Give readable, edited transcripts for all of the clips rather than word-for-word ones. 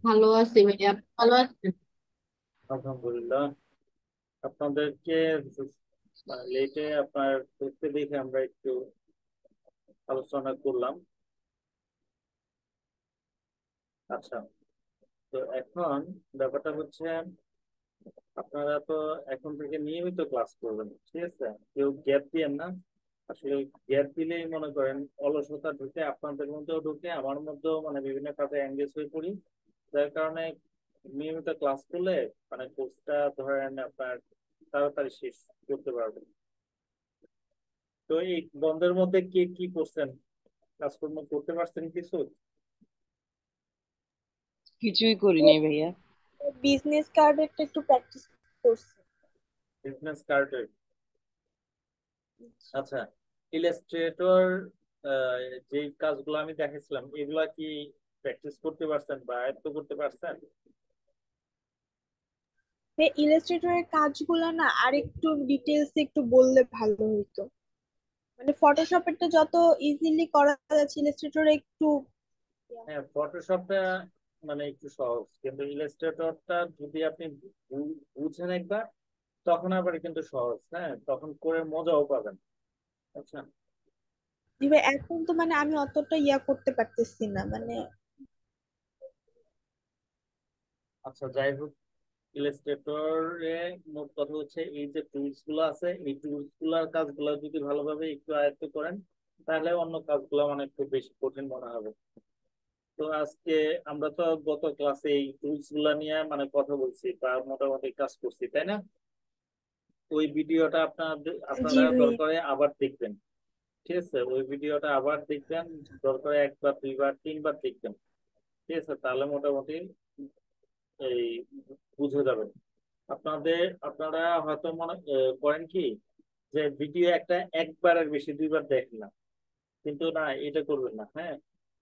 ভালো আছি ভাইয়া, ভালো আছেন? আলহামদুলিল্লাহ। আপনাদেরকে লেটে আপনার করতে দেখে আমরা একটু আলোচনা করলাম। আচ্ছা, তো এখন ব্যাপারটা হচ্ছে আপনারা তো এখন থেকে নিয়মিত ক্লাস করবেন, ঠিক আছে? কেউ গ্যাপ দিয়েন না। আসলে গ্যাপ দিলেই মনে করেন অলসতা ঢুকে, আপনাদের মধ্যেও ঢুকে, আমার মধ্যেও, মানে বিভিন্ন কাজে এঙ্গেজ হয়ে পড়ি। যার কারণে নিয়মিত ক্লাস করলে মানে কোর্সটা ধরেন আপনার তাড়াতাড়ি শেষ করতে পারবেন। তো এই বন্ধের মধ্যে কে কি করছেন, কাজকর্ম করতে পারছেন কিছু? কিছুই করিনি ভাইয়া। বিজনেস কার্ডেরটা একটু প্র্যাকটিস করছি। বিজনেস কার্ডের? আচ্ছা, ইলাস্ট্রেটর যে কাজগুলো আমি দেখেছিলাম এগুলা কি প্র্যাকটিস করতে পারছেন বা আয়ত্ত করতে পারছেন? ইলাস্ট্রেটরের কাজগুলো না আরেকটু ডিটেলস একটু বললে ভালো হতো। মানে ফটোশপেরটা যত ইজিলি করা যাচ্ছে, ইলাস্ট্রেটরে একটু হ্যাঁ, ফটোশপটা মানে একটু সহজ, কিন্তু ইলাস্ট্রেটরটা যদি আপনি বুঝেন একবার, তখন আবার কিন্তু সহজ, হ্যাঁ, তখন করে মজাও পাবেন। আচ্ছা। দিবে। এখন তো মানে আমি অতটা করতে পারতেছি না মানে। আচ্ছা, যাই হোক, ইলাস্ট্রেটরে মোট কথা হচ্ছে এই যে টুলস গুলো আছে, এই টুলস গুলার কাজগুলো যদি ভালোভাবে একটু আয়ত্ত করেন, তাহলে অন্য কাজগুলো মানে একটু বেশি কঠিন মনে হবে। তো আজকে আমরা তো গত ক্লাসে এই টুলস গুলা নিয়ে মানে কথা বলছি বা মোটামুটি কাজ করছি, তাই না? ওই ভিডিওটা জি আপনারা ভাইয়া। দরকারে আবার দেখবেন। ঠিক আছে, ওই ভিডিওটা আবার দেখবেন, দরকারে একবার দুইবার তিনবার দেখবেন। ঠিক আছে, তাহলে মোটামুটি এই বুঝে যাবেন। আপনারা হয়তো মনে করেন কি যে ভিডিও একটা একবারের বেশি দুইবার দেখেন না, কিন্তু না, এটা করবেন না। হ্যাঁ,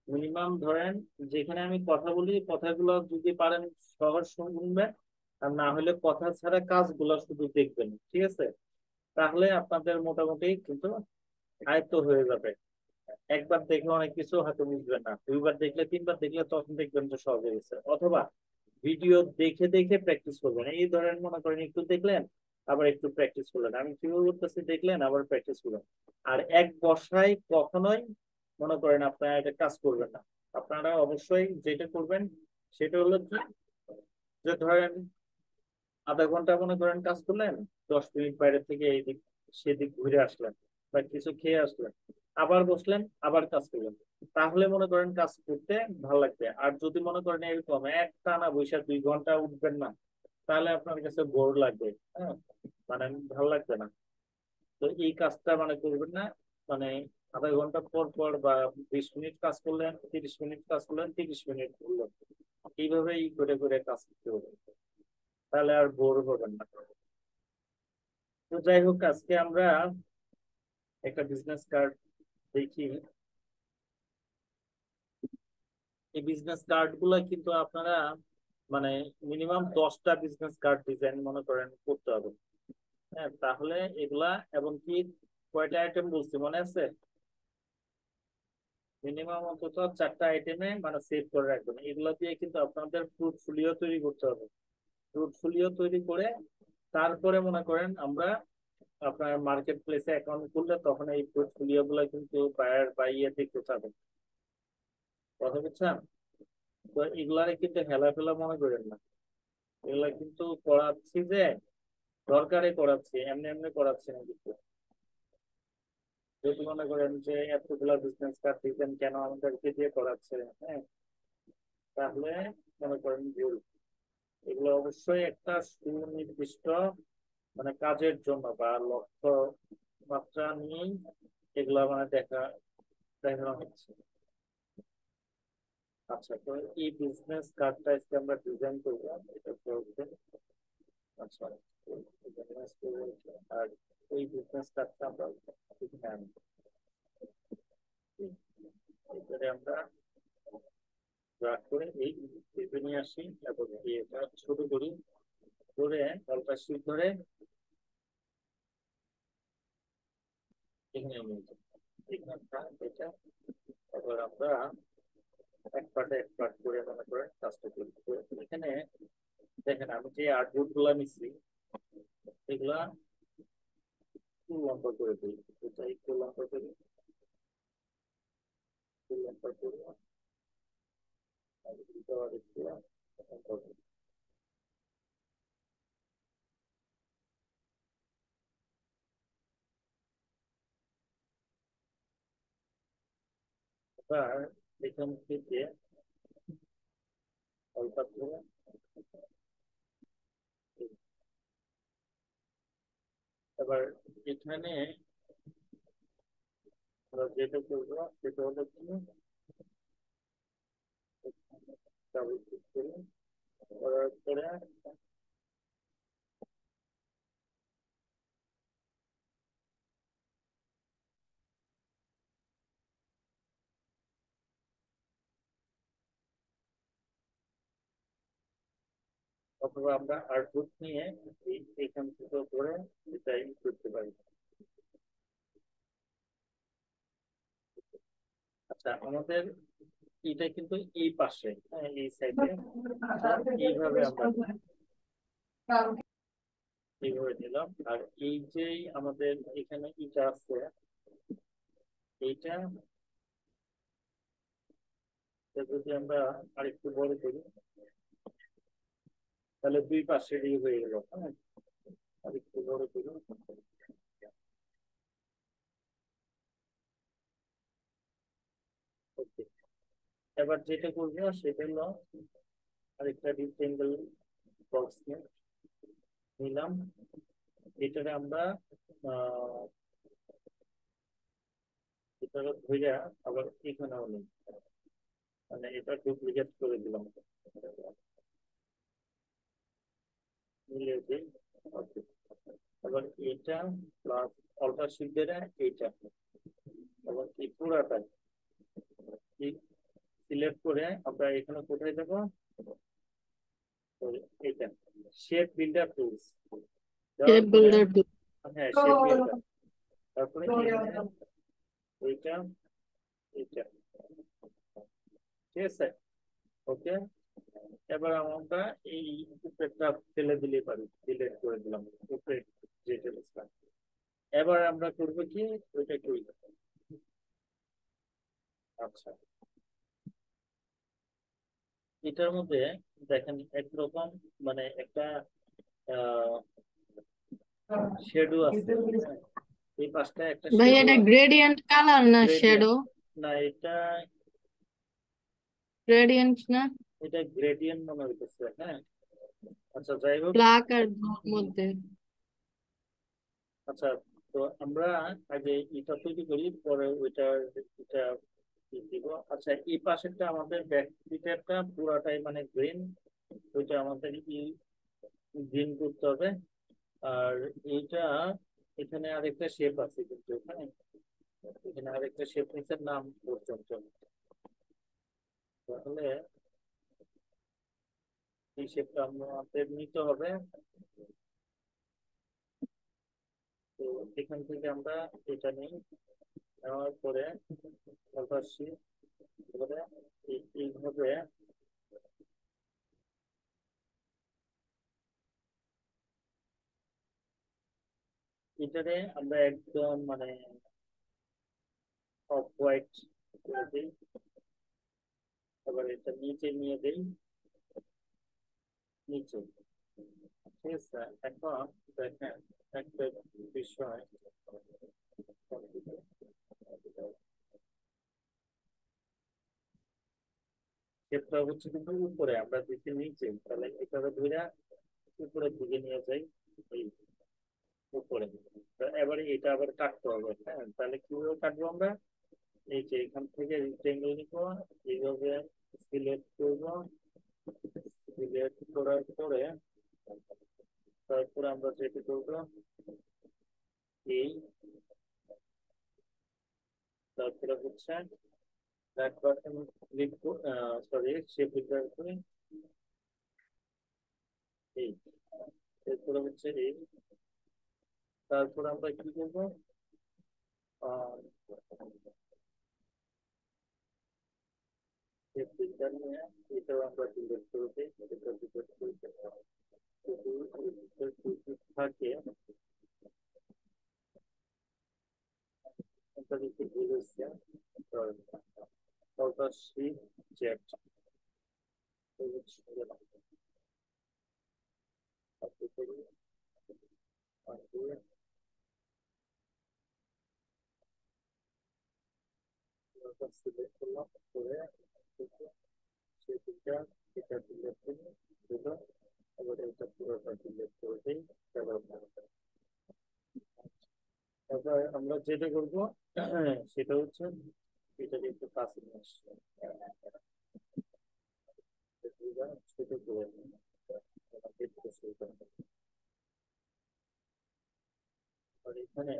মিনিমাম ধরেন যেখানে আমি কথা বলি কথাগুলো যদি পারেন সহজ শুনবেন, আর না হলে কথা ছাড়া কাজগুলো শুধু দেখবেন, ঠিক আছে? তাহলে আপনাদের মোটামুটি কিন্তু আয়ত্ত হয়ে যাবে। একবার দেখলে অনেক কিছু হয়তো বুঝবেন না, দুইবার দেখলে তিনবার দেখলে তখন দেখবেন যে সহজ হয়ে গেছে। অথবা ভিডিও দেখে দেখে প্র্যাকটিস করবেন, এই ধরেন মনে করেন একটু দেখলেন, আবার একটু প্র্যাকটিস করলেন, আমি কিভাবে করতেছি দেখলেন, আবার প্র্যাকটিস করলেন। আর এক বসায় কখনোই মনে করেন আপনারা এটা কাজ করবেন না। আপনারা অবশ্যই যেটা করবেন সেটা হলো যে ধরেন আধা ঘন্টা মনে করেন কাজ করলেন, 10 মিনিট বাইরে থেকে এইদিক সেদিক ঘুরে আসলেন বা কিছু খেয়ে আসলেন, আবার বসলেন, আবার কাজ করলেন, তাহলে মনে করেন কাজ করতে ভালো লাগবে। আর যদি মনে করেন এরকম একটানা বৈশা 2 ঘন্টা উঠবেন না, তাহলে আপনার কাছে বোর লাগবে। হ্যাঁ, মানে ভালো লাগবে না। তো এই কাজটা মানে করবেন না। মানে আধা ঘন্টা পর পর বা 20 মিনিট কাজ করলেন, 30 মিনিট কাজ করলেন, 30 মিনিট করলেন, এইভাবেই করে করে কাজ করতে হবে, তাহলে আর বোর হবেন না। তো যাই হোক, আজকে আমরা একটা বিজনেস কার্ড দেখি। এই বিজনেস কার্ড গুলা কিন্তু আপনারা মানে মিনিমাম 10টা বিজনেস কার্ড ডিজাইন মনে করেন করতে হবে। হ্যাঁ, তাহলে এগুলা, এবং কি কয়টা আইটেম বলছি মনে আছে? মিনিমাম অন্তত 4টা আইটেমে মানে সেভ করে রাখবেন। এগুলো দিয়ে কিন্তু আপনাদের পোর্টফোলিও তৈরি করতে হবে। পোর্টফোলিও তৈরি করে তারপরে মনে করেন আমরা আপনার মার্কেট প্লেসে অ্যাকাউন্ট খুললে তখন এই পোর্টফোলিও গুলা কিন্তু বায়ার বা ইয়ে দেখতে চাবে। কথা বুঝছেন? তো এগুলারে কিন্তু হেলা ফেলা মনে করেন না। এগুলা কিন্তু করাচ্ছি যে দরকারে করাচ্ছি, এমনি এমনি করাচ্ছি না কিন্তু। যদি মনে করেন যে এতগুলা বিজনেস কার্ড দিতেন কেন আমাদেরকে দিয়ে করাচ্ছে, হ্যাঁ, তাহলে মনে করেন ভুল। এগুলো অবশ্যই একটা সুনির্দিষ্ট মানে কাজের জন্য বা লক্ষ্য মাত্রা নিয়েই এগুলা মানে দেখানো হচ্ছে। আচ্ছা, তো এই বিজনেস কার্ডটা আজকে আমরা ডিজাইন করবো, এটা করতে। আচ্ছা, business করবো। আর এই বিজনেস কার্ডটা আমরা এখানে আনবো। এবারে আমরা ড্রাগ করে এই পেপে নিয়ে আসি এবং এটা ছোট করি, ধরে অল্প শীট ধরে এখানে নিয়ে যাই। এখানে এটা, তারপর আমরা এক পার্টে এক পার্ট করে মনে করেন কাজটা করি। তো এখানে দেখেন আমি যে আর্টবোর্ড গুলা নিচ্ছি এগুলা একটু লম্বা করে দিই, এটা একটু লম্বা করি, একটু লম্বা করি, আর এটা একটু লম্বা করি। এবার এখান থেকে অল্প করে এবার এখানে আমরা যেটা করবো সেটা হলো কি ডাবল ক্লিক করে করার পরে অথবা আমরা আর্টবুক নিয়ে এখান থেকে করে এটাই করতে পারি। আচ্ছা আমাদের এটা কিন্তু এই পাশে, হ্যাঁ এই সাইডে, এইভাবে আমরা এইভাবে দিলাম। আর এই যে আমাদের এখানে ইটা আছে, এইটা যদি আমরা আরেকটু বড় করি তাহলে দুই পাশেরই হয়ে গেল। হ্যাঁ আরেকটু বড় করি, ওকে। এবার যেটা করবো সেটা হলো আরেকটা রেক্টেঙ্গেল বক্স নিলাম, এটারে আমরা আহ এটাকে ধরে আবার এখানেও নেই, মানে এটা ডুপ্লিকেট করে দিলাম, মিলিয়ে দিই। Okay. এবার এটা প্লাস অল্টার শিফট দিয়ে এইটা এবং এই পুরাটা সিলেক্ট করে আমরা এখানে কোথায় যাবো, তো এটা শেপ বিল্ডার টুলস দেওয়ার শেপ পরে, বিল্ডার টুল। হ্যাঁ শেপ বিল্ডার, তারপরে এখানে এইটা এইটা, ঠিক আছে, ওকে। এবার আমরা এই উপরেরটা ফেলে দিলে পারি, ডিলিট করে দিলাম উপরে যে টেক্সটটা। এবার আমরা করবো কি ওইটা করি, আচ্ছা এটার মধ্যে দেখেন একরকম মানে একটা শেডো আছে, হ্যাঁ? এই পাশটা একটা ভাই শেডো এটা আছে, গ্রেডিয়েন্ট কালার না গ্রেডিয়েন্ট, শ্যাডো? না এটা গ্রেডিয়েন্ট না? এটা গ্রেডিয়েন্ট মনে হইতেছে, হ্যাঁ। আচ্ছা যাই হোক, ব্ল্যাক আর মধ্যে। আচ্ছা তো আমরা আগে এটা তৈরি করি পরে ওইটা এটা দিব। আচ্ছা এই পাশেরটা আমাদের ব্যাক দিকেরটা পুরাটাই মানে গ্রিন, ওইটা আমাদের গ্রিন করতে হবে। আর এইটা এখানে আরেকটা শেপ আছে কিন্তু এখানে, এখানে আরেকটা শেপ নিচের নাম পর্যন্ত, তাহলে এই শেপটা আমাদের নিতে হবে। তো এখান থেকে আমরা এটা নিই, নেওয়ার পরে করে এইভাবে এটারে আমরা একদম মানে অফ হোয়াইট করে দিই, আবার এটা নিচে নিয়ে দিই, নিচে, ঠিক আছে। এখন দেখেন একটা বিষয়, ক্ষেত্র হচ্ছে কিন্তু উপরে, আমরা দিচ্ছি নিচে, তাহলে এটাকে ধরে উপরের দিকে নিয়ে যাই, এই উপরে। তো এবারে এটা আবার কাটতে হবে, হ্যাঁ তাহলে কিভাবে কাটবো আমরা, এই যে এখান থেকে রেক্টেঙ্গেল নিব, এইভাবে সিলেক্ট করবো, সিলেক্ট করার পরে তারপরে আমরা যেটা করবো এই, তারপরে হচ্ছে back button click, sorry shape builder করে এই, এরপরে হচ্ছে এই, তারপর আমরা কি করবো, আহ, এই ফিল্টার নিয়ে এটাও আমরা ডিলিট করে দিই, এটা ডিলিট করে দিই। যদি এর যদি থাকে এটা যদি ভুল হচ্ছে ওটা শিফট জেড সিলেক্ট করলাম করে সেটা এটা ডিলিট করে দিল, এবার এটা পুরোটা ডিলিট করে দিই। তারপর আমরা যেটা করবো সেটা হচ্ছে এটাকে একটু কাছে নিয়ে আসছি, ছোট করে দেখতে শুরু করবো। আর এখানে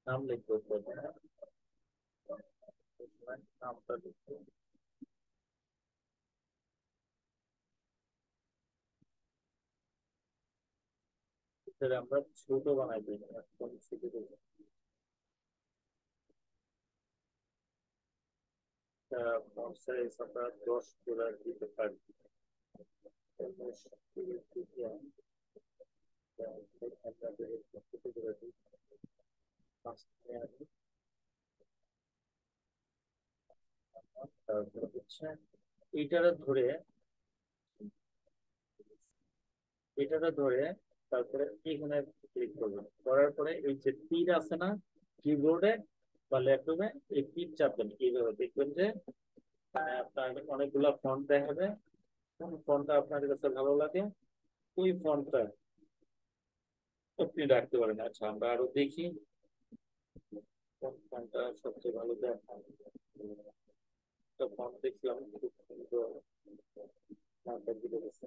নাম লিখবো প্রথমে, নামটা লিখবো। এটাকে আমরা ছোট বানাই দিই, একদম ছোট করে। ফন্ট সাইজ আমরা 10 করে দিতে পারি। 10 করে দিয়ে আপনাদের ছোট করে দিই। মাঝখানে আমি তারপরে হচ্ছে এইটারে ধরে এটাকে ধরে তারপরে এখানে ক্লিক করবেন, করার পরে এই যে তীর আছে না কিবোর্ডে বা ল্যাপটপে, এই তীর চাপবেন, এইভাবে দেখবেন যে আপনার অনেকগুলা ফন্ট দেখাবে। কোন ফন্টটা আপনার কাছে ভালো লাগে ওই ফন্টটা আপনি রাখতে পারেন। আচ্ছা আমরা আরো দেখি কোন ফন্টটা সবচেয়ে ভালো দেখায়। একটা ফন্ট দেখছিলাম খুব সুন্দর, নামটা ভুলে গেছে।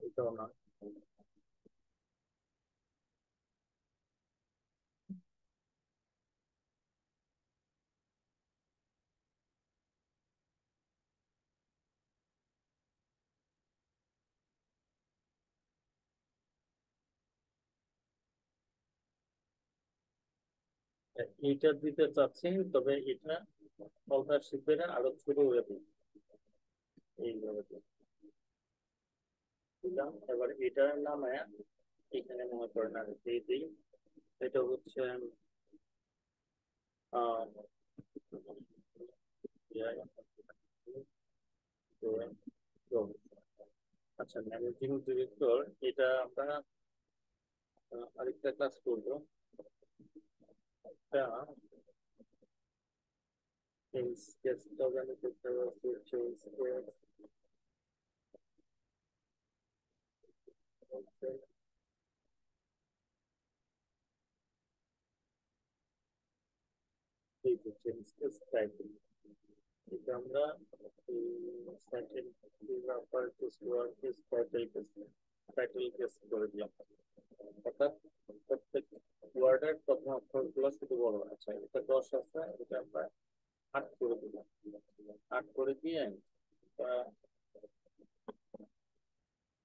এটাও না, এইটা দিতে চাচ্ছি, তবে এটা অল্টার শিপে আরো ছোট হয়ে দিই, এইভাবে দিলাম। এবার এটার নামে এখানে মনে করেন আর দিয়ে দিই, এটা হচ্ছে আহ, আচ্ছা ম্যানেজিং ডিরেক্টর, এটা আমরা আরেকটা কাজ করবো। একটা স্কেচটা জানি করতে হবে, স্কেচ টাইটেল, এটা আমরা টাইটেল টাইটেল কেস করে দিলাম। অর্থাৎ প্রত্যেক ওয়ার্ডের প্রথম অক্ষরগুলো শুধু বড়। আচ্ছা এটা 10 আছে, এটা আমরা 8 করে দিলাম। 8 করে দিয়ে আহ,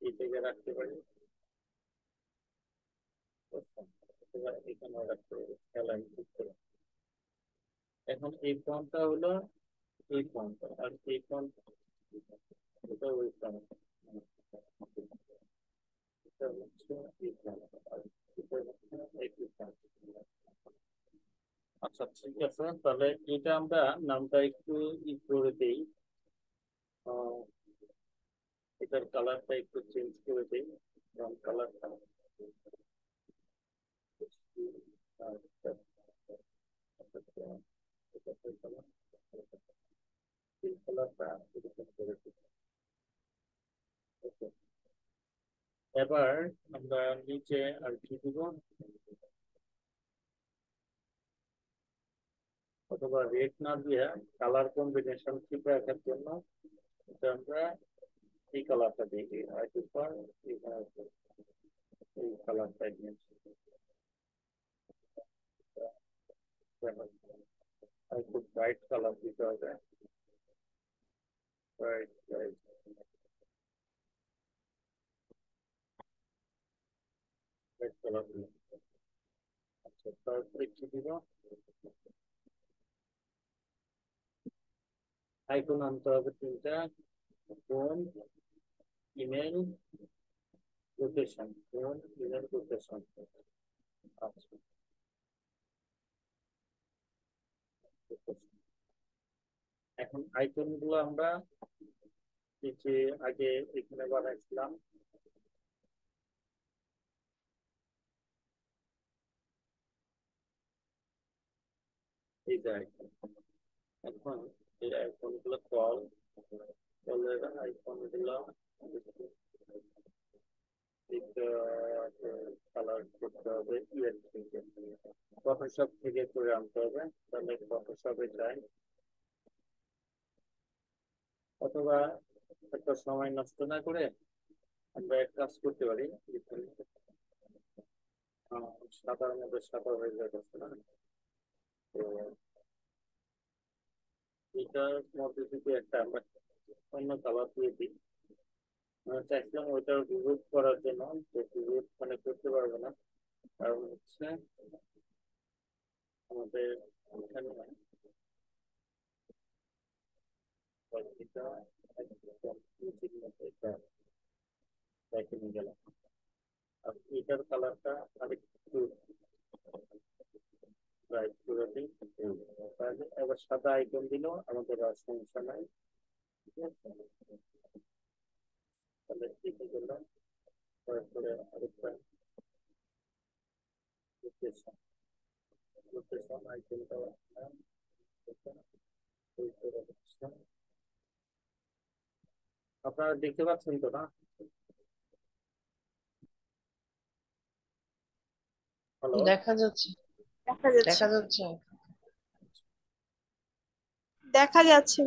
এই জায়গায় রাখতে পারি। এবার এখানে রাখতে পারি, খেলায় ঠিক করে। এখন এই ফর্মটা হলো এই ফর্মটা, আর এই ফর্ম এটা ওই ফর্ম, এটা হচ্ছে এই ফর্ম, আর এটা হচ্ছে এই ফর্ম। আচ্ছা ঠিক আছে, তাহলে এটা আমরা নামটা একটু করে দিই, আহ, এটার কালারটা একটু চেঞ্জ করে দিই, রং কালারটা। কালারটা এবার আমরা নিচে আর কি দিব, অথবা রেড না দিয়ে কালার কম্বিনেশন ঠিক রাখার জন্য এটা আমরা এই কালারটা দিই, আর কি এই কালারটা নিয়েছি, আর খুব ব্রাইট কালার দিতে হবে, ব্রাইট ব্রাইট ব্রাইট কালার দিই। আচ্ছা, তারপরে কি দিব, আইকন আনতে হবে তিনটা, phone, email, location, phone, email, location. আচ্ছা, এখন আইকন গুলো আমরা এই যে আগে এখানে বানাইছিলাম, এই যে icon। এখন এই আইকন গুলো কলের আইকন গুলো কালার করতে হবে ইলেকট্রিক, ফটোশপ থেকে করে আনতে হবে, তাহলে ফটোশপে যাই, অথবা একটা সময় নষ্ট না করে আমরা এক কাজ করতে পারি, সাদার মধ্যে সাদা হয়ে যাচ্ছে না, তো এটার মধ্যে যদি একটা আমরা অন্য কালার দিয়ে দিই, চাইছিলাম ওইটার রিমুভ করার জন্য, তো রিমুভ মানে করতে পারবো না, কারণ হচ্ছে আমাদের এখানে এটা একদম নিচের মধ্যে এটা দেখে নিয়ে গেলাম, আর এটার কালারটা আরেকটু ব্রাইট করে দিই, তাহলে এবার সাদা আইকন দিলেও আমাদের আর সমস্যা নাই, ঠিক আছে। তাহলে লিখে গেলাম, তারপরে আরেকটা লোকেশন, লোকেশন আইকনটা আপনারা দেখতে পাচ্ছেন তো না? হ্যালো, দেখা যাচ্ছে। দেখা যাচ্ছে, দেখা যাচ্ছে। দেখা যাচ্ছে।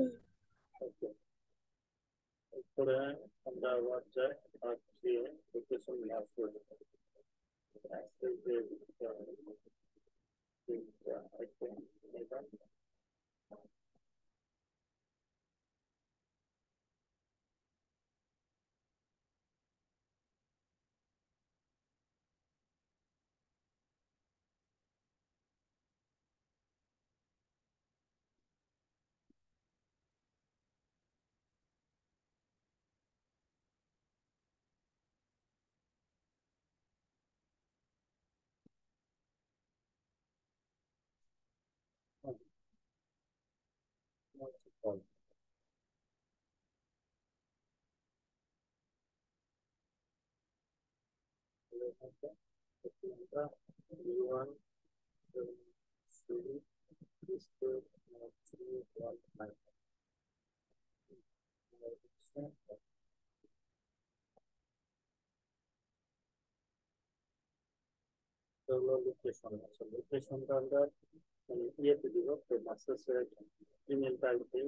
এরপরে আমরা আবার যাই, আর যে লোকেশন ম্যাপ করে লোকেশন আছে, লোকেশনটা আমরা মানে ইয়েতে দিব, মাস্টার ইমেলটা আসবে,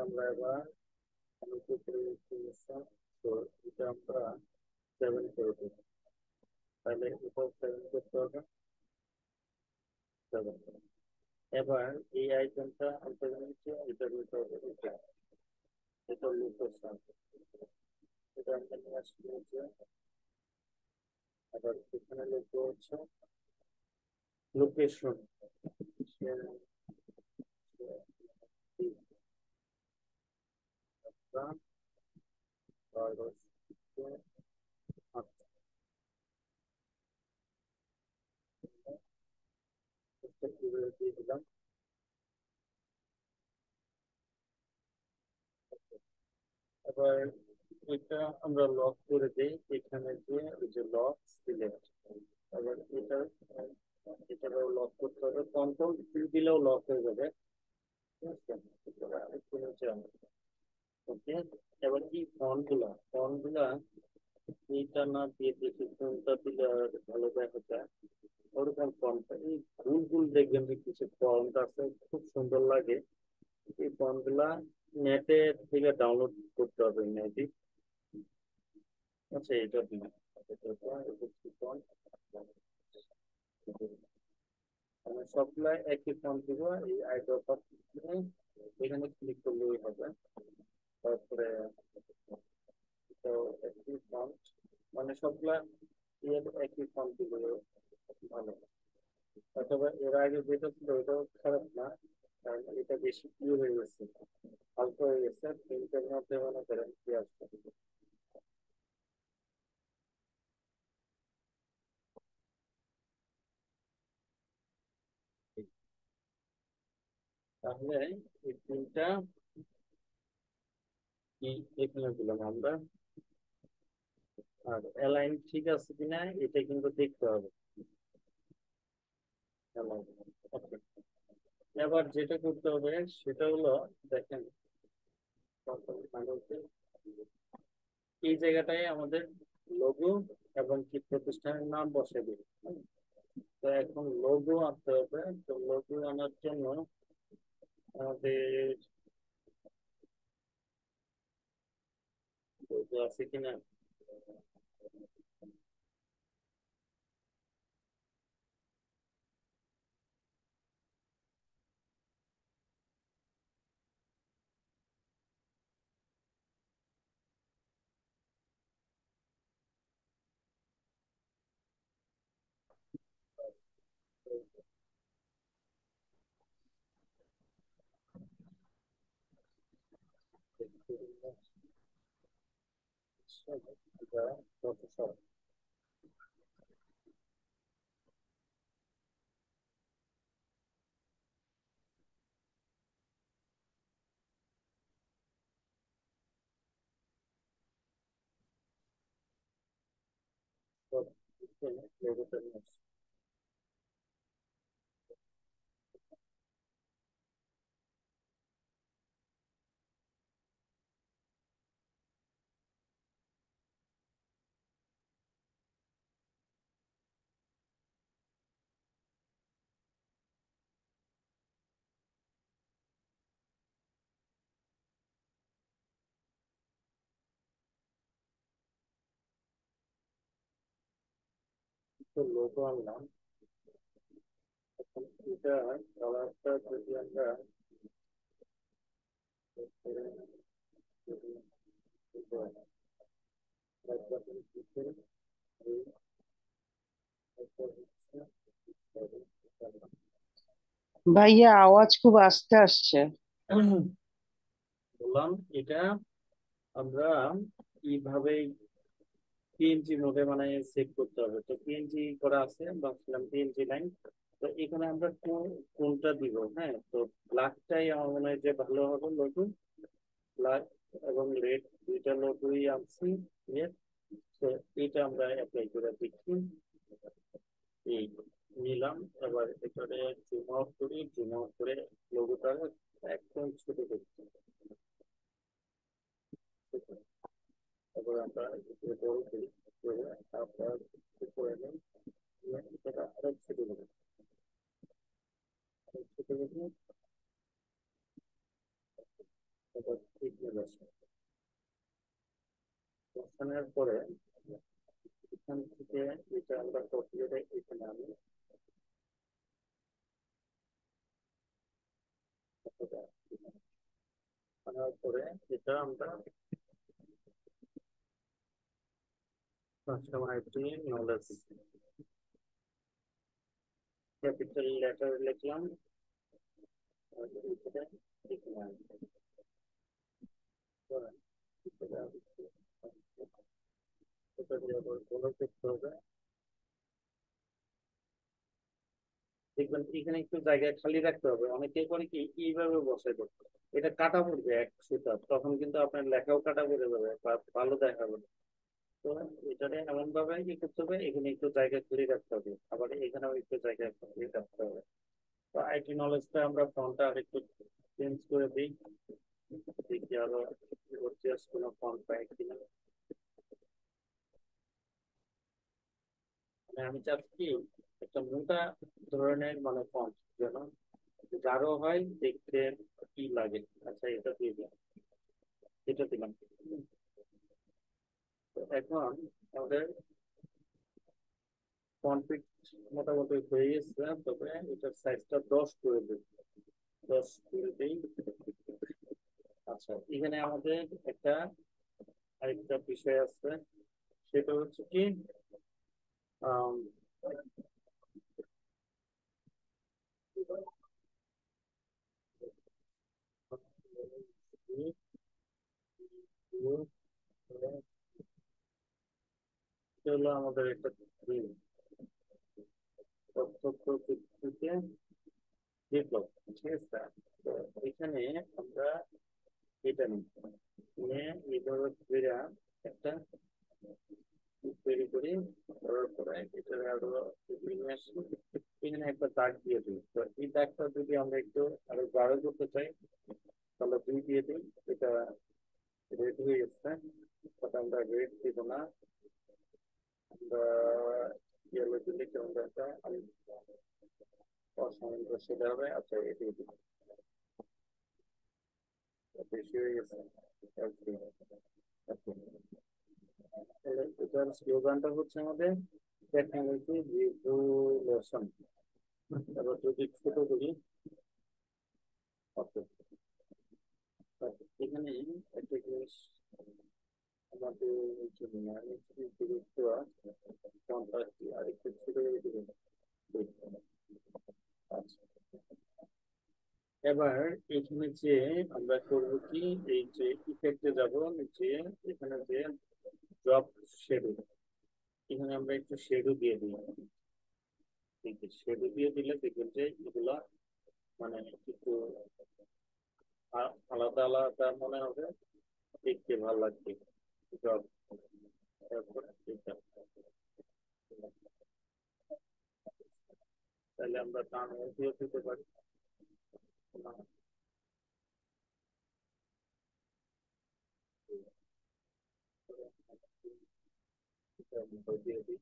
আমরা এবার তো এটা আমরা 7 করে দেব, তাহলে এটা 7 করতে হবে, 7। এবার এই আইটেমটা আনতে নিচে এটা নিতে হবে, এটা লোকেশন, এটা আমরা নিয়ে আসছি নিচে, আবার এখানে লিখবো হচ্ছে লোকেশন। দিয়ে দিলাম। এবার এটা আমরা লক করে দিই, এখানে যে ওই যে লক সিলেক্ট। এবার এটাও লক করতে হবে, কন্ট্রোল কি দিলেও লক হয়ে যাবে। ঠিক আছে, এবার আরেকটু নিচে আনবো। ওকে, এবার এই ফন্ট গুলা এইটা না দিয়ে দেখি কোনটা দিলে আর ভালো দেখা যায়। ওরকম ফন্ট এই ভুল ভুল দেখবেন যে কিছু ফন্ট আছে খুব সুন্দর লাগে, এই ফন্ট গুলা নেটে থেকে ডাউনলোড করতে হবে মেবি। আচ্ছা, এটা দিন, মানে সবগুলা একই ফন্ট দিব। এই আইডল এখানে ক্লিক করলেই হবে। তারপরে তো একই ফন্ট, মানে সবগুলা একই ফন্ট দিলে ভালো। অথবা এর আগে যেটা ছিল ওটাও খারাপ না, কারণ এটা বেশি হয়ে গেছে, হালকা হয়ে গেছে, প্রিন্টের মধ্যে মনে করেন কি আসছে। তাহলে এই প্রিন্টটা কি এখানে দিলাম আমরা, আর অ্যালাইন ঠিক আছে কিনা এটা কিন্তু দেখতে হবে। align, okay। এবার যেটা করতে হবে সেটা হলো, দেখেন এই জায়গাটায় আমাদের লোগো এবং কি প্রতিষ্ঠানের নাম বসে দিই। তো এখন লোগো আনতে হবে, তো লোগো আনার জন্য আমাদের লোগো আছে কিনা, ফটোশপ। লোগোটা নিয়ে আসি। তো লোগো আনলাম, এখন এটা কালারটা যদি আমরা ভাইয়া আওয়াজ খুব আস্তে আসছে। বললাম এটা আমরা এইভাবে পিএনজি মোডে মানে সেভ করতে হবে। তো পিএনজি করা আছে, ভাবছিলাম পিএনজি লাইন। তো এখানে আমরা কোনটা দিব, হ্যাঁ, তো ব্ল্যাকটাই আমার মনে হয় যে ভালো হবে লোগো। ব্ল্যাক এবং রেড দুইটা লোগোই আনছি। Yes, তো এটা আমরা অ্যাপ্লাই করে দিচ্ছি। এই নিলাম, এবার এখানে জুম আউট করে লোগোটা একদম ছোট করছি। তারপর আমরা এটা বড় করি, করে তারপর করে নিই, এটা আরো ছোট করি, ছোট করে তারপর ঠিক বসে বসানোর পরে এখান থেকে এটা আমরা কপি করে এখানে আমি আনার পরে এটা আমরা ফাংশনালিটি নলেজ ক্যাপিটাল লেটার লিখলাম আর এখানে লিখলাম এটা দিয়ে আবার বলে করতে হবে। দেখবেন এখানে একটু জায়গা খালি রাখতে হবে, অনেকে করে কি এইভাবে বসাই করতে, এটা কাটা পড়বে এক সুতা, তখন কিন্তু আপনার লেখাও কাটা পড়ে যাবে বা ভালো দেখাবে না। তো এটারে এমন ভাবে কি করতে হবে, এখানে একটু জায়গা খালি রাখতে হবে, আবার এখানেও একটু জায়গা খালি রাখতে হবে। তো আইটি নলেজটা আমরা ফন্টটা আর একটু চেঞ্জ করে দিই, দেখি আরো গর্জিয়াস কোনো ফন্ট পাই কিনা। মানে আমি চাচ্ছি কি একটা মোটা ধরনের মানে ফন্ট যেন গাঢ় হয় দেখতে, কি লাগে। আচ্ছা এটা দিয়ে দিলাম, এটা দিলাম। তো এখন আমাদের কনফিগ মোটামুটি হয়ে গেছে, তবে এটার সাইজটা 10 করে দিই, 10 করে দিই। আচ্ছা এখানে আমাদের একটা আরেকটা বিষয় আছে, সেটা হচ্ছে কি আম, এটা হলো আমাদের একটা দিন তথ্য প্রযুক্তিতে বিপ্লব, ঠিক আছে। তো এখানে আমরা এটা নিই, নিয়ে এইভাবে ধরে একটা তৈরি করি, করার পরে এটা আরো নিয়ে আসি, এখানে একটা দাগ দিয়ে দিই। তো এই দাগটা যদি আমরা একটু আরো গাঢ় করতে চাই তাহলে 2 দিয়ে দিই, এটা রেড হয়ে গেছে, বাট আমরা রেড দিব না, আমরা ইয়েলো দিলে কেমন একটা অসামঞ্জস্য দেওয়া হবে। আচ্ছা এটি বেশি হয়ে গেছে। Okay, okay. তাহলে এটার স্লোগানটা হচ্ছে আমাদের টেকনোলজি রিভলিউশন। তারপর যদি ছোট করি, okay, এখানে একটা জিনিস আমাদের জন্য আরেকটু গুরুত্ব কন্ট্রাক্ট আরেকটু ছোট করে দিবেন। আচ্ছা এবার এখানে যে আমরা করবো কি, এই যে ইফেক্টে যাব, যে এখানে যে ড্রপ শেডো, এখানে আমরা একটু শেডো দিয়ে দিই। ঠিক আছে, শেডো দিয়ে দিলে দেখবেন যে এগুলা মানে একটু আলাদা আলাদা মনে হবে, দেখতে ভালো লাগবে। ড্রপ, তারপর এটা, তাহলে আমরা টান দিয়ে দিতে পারি। দিয়ে দিই।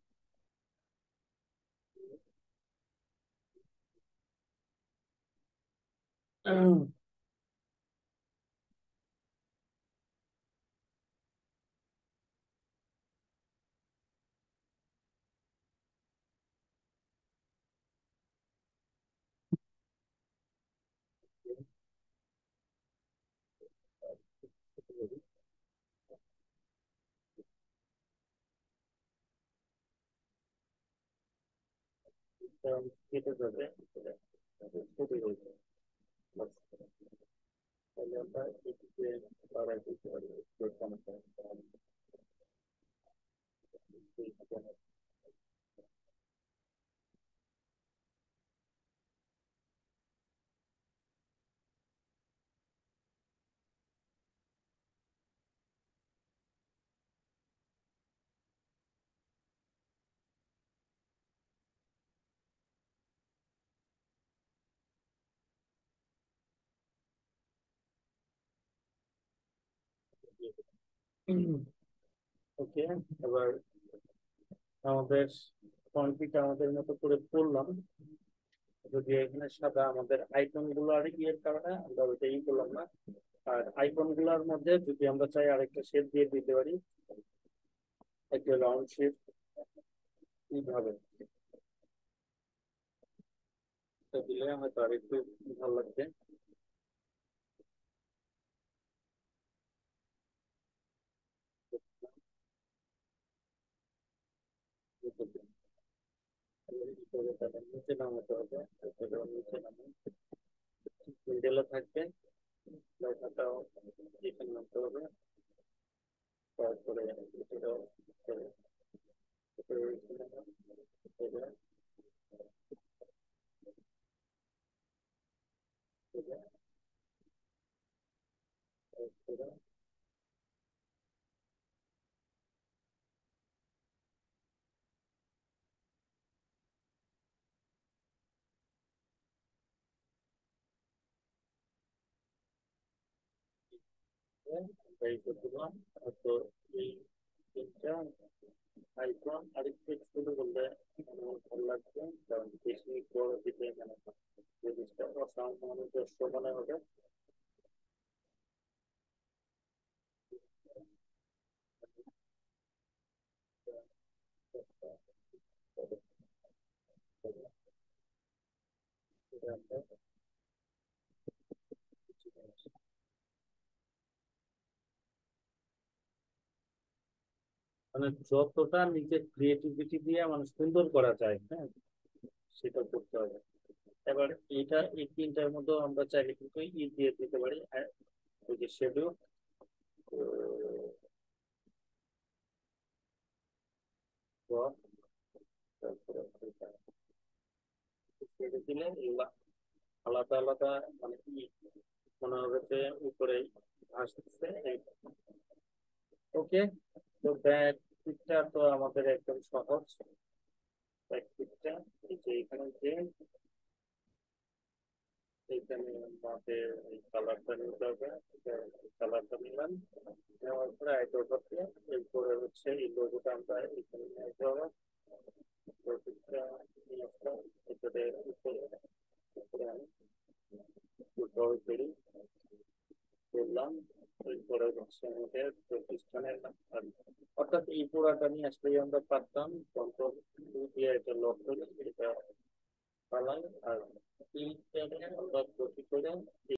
কেটে যাবে, কেটে যাবে। বাস, তাহলে আমরা এটিকে বাড়াই দিতে পারি একটু সমস্যা। ওকে, এবার আমাদের কনফিগ আমাদের মতো করে করলাম, যদি এখানে সাদা আমাদের আইকন গুলো আর ইয়ের কারণে আমরা ওইটাই করলাম না। আর আইকন গুলোর মধ্যে যদি আমরা চাই আরেকটা শেপ দিয়ে দিতে পারি, একটা রাউন্ড শেপ এইভাবে, এটা দিলে হয়তো আর একটু ভালো লাগবে। করে তাদের নিচে নামাতে হবে, এটাকে নিচে নামাই, মিডলে থাকবে, লেখাটাও এখানে নামতে হবে, তারপরে এটাও করে, এটাও এখানে এটা, এটা, এটা, এই করে দিলাম। তো এই তিনটা আইকন আরেকটু ছোট করলে আমার ভালো লাগবে, কারণ বেশি বড় দিতে মানে জিনিসটা অসামঞ্জস্য মনে হবে। মানে যতটা নিজের ক্রিয়েটিভিটি দিয়ে মানে সুন্দর করা যায়, হ্যাঁ, সেটা করতে হবে। এবার এটা এই তিনটার মধ্যে আমরা চাইলে কিন্তু দিয়ে দিতে পারি, ওই যে শেডো, তারপরে শেডো দিলে এগুলা আলাদা আলাদা মানে কি মনে হবে যে উপরে আসতেছে। ওকে, তো ব্যাক পিকটা তো আমাদের একদম সহজ। ব্যাক পিকটা এই যে এখানে যে এইখানে আমাদের এই কালারটা নিতে হবে, কালারটা নিলাম, নেওয়ার পরে আইডল করতে, এরপরে হচ্ছে এই লোগোটা আমরা এখানে নিতে হবে, লোগোটা নিয়ে আসলাম, এটাতে উপরে উপরে আমি ফুটবল করি করলাম, এরপরে হচ্ছে আমাদের প্রতিষ্ঠানের নাম। অর্থাৎ এই পুরাটা নিয়ে আসলেই আমরা পারতাম, কন্ট্রোল দিয়ে এটা লক করে এটা পালাই, আর এই আমরা কপি করে